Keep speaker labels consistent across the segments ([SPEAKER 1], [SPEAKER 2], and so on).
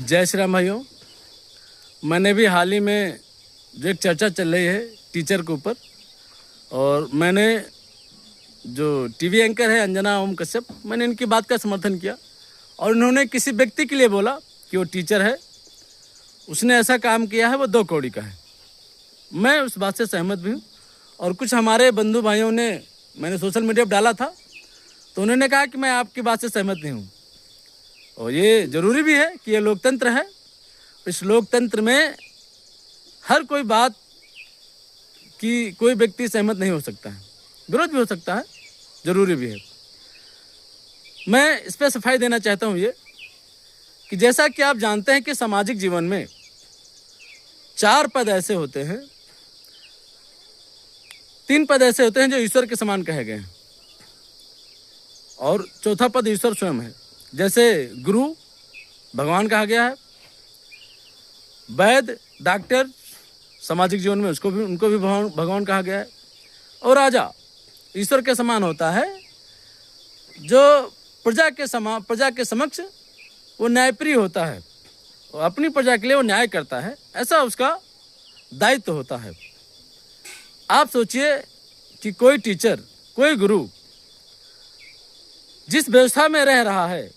[SPEAKER 1] जय श्री राम भाइयों। मैंने भी हाल ही में जो एक चर्चा चल रही है टीचर के ऊपर, और मैंने जो टीवी एंकर है अंजना ओम कश्यप, मैंने इनकी बात का समर्थन किया। और इन्होंने किसी व्यक्ति के लिए बोला कि वो टीचर है, उसने ऐसा काम किया है, वो 2 कौड़ी का है। मैं उस बात से सहमत भी हूँ। और कुछ हमारे बंधु भाइयों ने, मैंने सोशल मीडिया पर डाला था, तो उन्होंने कहा कि मैं आपकी बात से सहमत नहीं हूँ। और ये ज़रूरी भी है कि ये लोकतंत्र है। इस लोकतंत्र में हर कोई बात की कोई व्यक्ति सहमत नहीं हो सकता है, विरोध भी हो सकता है, ज़रूरी भी है। मैं इस पर सफाई देना चाहता हूँ ये कि जैसा कि आप जानते हैं कि सामाजिक जीवन में 4 पद ऐसे होते हैं, 3 पद ऐसे होते हैं जो ईश्वर के समान कहे गए हैं, और चौथा पद ईश्वर स्वयं है। जैसे गुरु भगवान कहा गया है, वैद्य डॉक्टर सामाजिक जीवन में उनको भी भगवान कहा गया है, और राजा ईश्वर के समान होता है, जो प्रजा के समक्ष वो न्यायप्रिय होता है और अपनी प्रजा के लिए वो न्याय करता है, ऐसा उसका दायित्व होता है। आप सोचिए कि कोई टीचर, कोई गुरु जिस व्यवस्था में रह रहा है,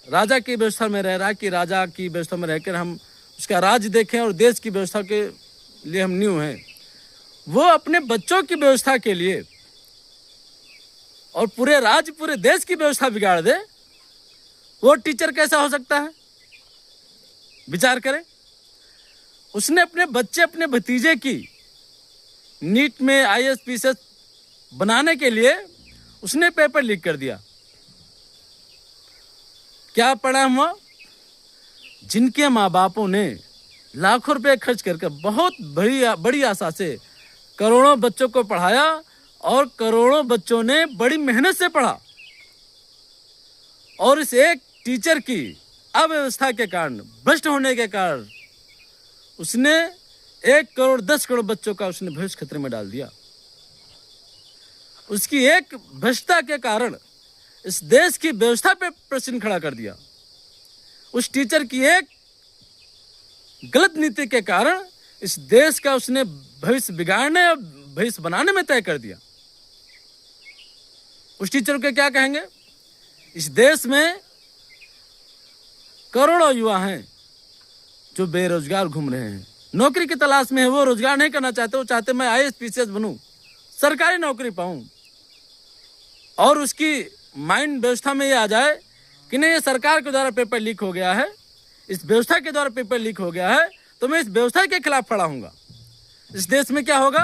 [SPEAKER 1] राजा की व्यवस्था में रह रहा है, कि राजा की व्यवस्था में रहकर हम उसका राज्य देखें और देश की व्यवस्था के लिए हम न्यू हैं, वो अपने बच्चों की व्यवस्था के लिए और पूरे राज्य पूरे देश की व्यवस्था बिगाड़ दे, वो टीचर कैसा हो सकता है? विचार करें। उसने अपने बच्चे, अपने भतीजे की नीट में IAS PCS बनाने के लिए उसने पेपर लीक कर दिया। क्या परिणाम हुआ? जिनके माँ बापों ने लाखों रुपए खर्च करके बहुत बड़ी आशा से करोड़ों बच्चों को पढ़ाया, और करोड़ों बच्चों ने बड़ी मेहनत से पढ़ा, और इस एक टीचर की अव्यवस्था के कारण, भ्रष्ट होने के कारण, उसने 1 करोड़ 10 करोड़ बच्चों का उसने भविष्य खतरे में डाल दिया। उसकी एक भ्रष्टता के कारण इस देश की व्यवस्था पे प्रश्न खड़ा कर दिया। उस टीचर की एक गलत नीति के कारण इस देश का उसने भविष्य बिगाड़ने और भविष्य बनाने में तय कर दिया। उस टीचर को क्या कहेंगे? इस देश में करोड़ों युवा हैं जो बेरोजगार घूम रहे हैं, नौकरी की तलाश में है, वो रोजगार नहीं करना चाहते, वो चाहते मैं IAS PCS बनूं, सरकारी नौकरी पाऊं, और उसकी माइंड व्यवस्था में ये आ जाए कि नहीं, ये सरकार के द्वारा पेपर लीक हो गया है, इस व्यवस्था के द्वारा पेपर लीक हो गया है, तो मैं इस व्यवस्था के खिलाफ खड़ा हूंगा। इस देश में क्या होगा?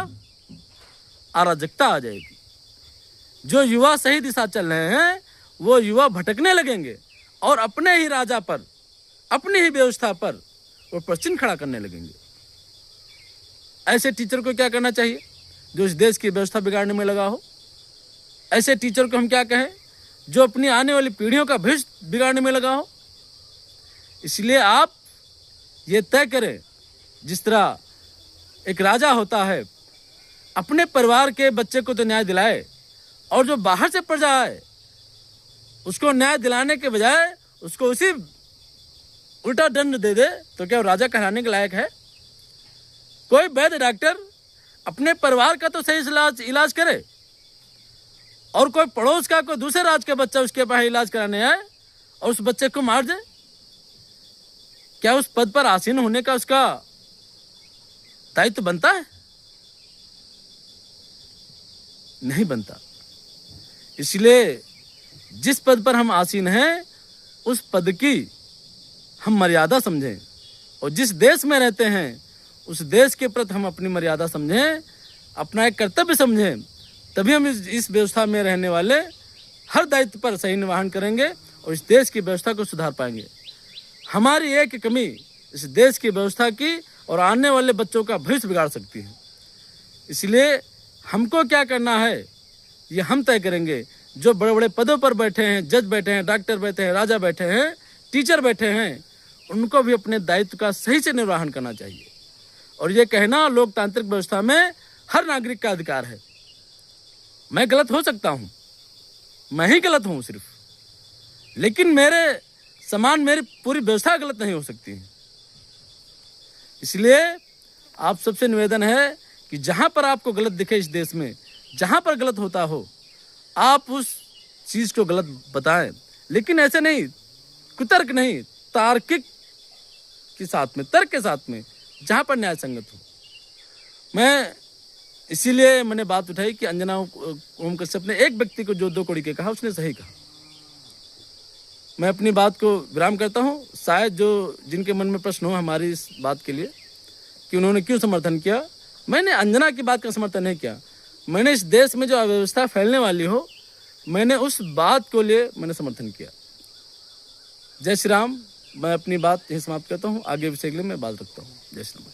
[SPEAKER 1] अराजकता आ जाएगी। जो युवा सही दिशा चल रहे हैं वो युवा भटकने लगेंगे और अपने ही राजा पर, अपनी ही व्यवस्था पर वो प्रश्न खड़ा करने लगेंगे। ऐसे टीचर को क्या करना चाहिए जो इस देश की व्यवस्था बिगाड़ने में लगा हो? ऐसे टीचर को हम क्या कहें जो अपनी आने वाली पीढ़ियों का भविष्य बिगाड़ने में लगा हो? इसलिए आप ये तय करें, जिस तरह एक राजा होता है अपने परिवार के बच्चे को तो न्याय दिलाए, और जो बाहर से प्रजा है उसको न्याय दिलाने के बजाय उसको उसी उल्टा दंड दे दे, तो क्या वो राजा कहलाने के लायक है? कोई वैद्य डॉक्टर अपने परिवार का तो सही इलाज करे, और कोई पड़ोस का कोई दूसरे राज्य का बच्चा उसके पास इलाज कराने आए और उस बच्चे को मार दे, क्या उस पद पर आसीन होने का उसका दायित्व बनता है? नहीं बनता। इसलिए जिस पद पर हम आसीन हैं उस पद की हम मर्यादा समझें, और जिस देश में रहते हैं उस देश के प्रति हम अपनी मर्यादा समझें, अपना एक कर्तव्य समझें, तभी हम इस व्यवस्था में रहने वाले हर दायित्व पर सही निर्वहन करेंगे और इस देश की व्यवस्था को सुधार पाएंगे। हमारी एक कमी इस देश की व्यवस्था की और आने वाले बच्चों का भविष्य बिगाड़ सकती है। इसलिए हमको क्या करना है ये हम तय करेंगे। जो बड़े बड़े पदों पर बैठे हैं, जज बैठे हैं, डॉक्टर बैठे हैं, राजा बैठे हैं, टीचर बैठे हैं, उनको भी अपने दायित्व का सही से निर्वहन करना चाहिए। और ये कहना लोकतांत्रिक व्यवस्था में हर नागरिक का अधिकार है। मैं गलत हो सकता हूँ, मैं ही गलत हूँ सिर्फ, लेकिन मेरे समान मेरी पूरी व्यवस्था गलत नहीं हो सकती है। इसलिए आप सबसे निवेदन है कि जहाँ पर आपको गलत दिखे इस देश में, जहाँ पर गलत होता हो, आप उस चीज़ को गलत बताएं, लेकिन ऐसे नहीं, कुतर्क नहीं, तार्किक के साथ में, तर्क के साथ में, जहाँ पर न्याय संगत हो। मैं इसीलिए मैंने बात उठाई कि अंजना ओम कश्यप ने एक व्यक्ति को जो 2 कौड़ी के कहा, उसने सही कहा। मैं अपनी बात को विराम करता हूँ। शायद जो जिनके मन में प्रश्न हो हमारी इस बात के लिए कि उन्होंने क्यों समर्थन किया, मैंने अंजना की बात का समर्थन नहीं किया। मैंने इस देश में जो अव्यवस्था फैलने वाली हो, मैंने उस बात को लिए मैंने समर्थन किया। जय श्री राम। मैं अपनी बात यही समाप्त करता हूँ। आगे विषय के लिए मैं बात रखता हूँ। जय श्री राम।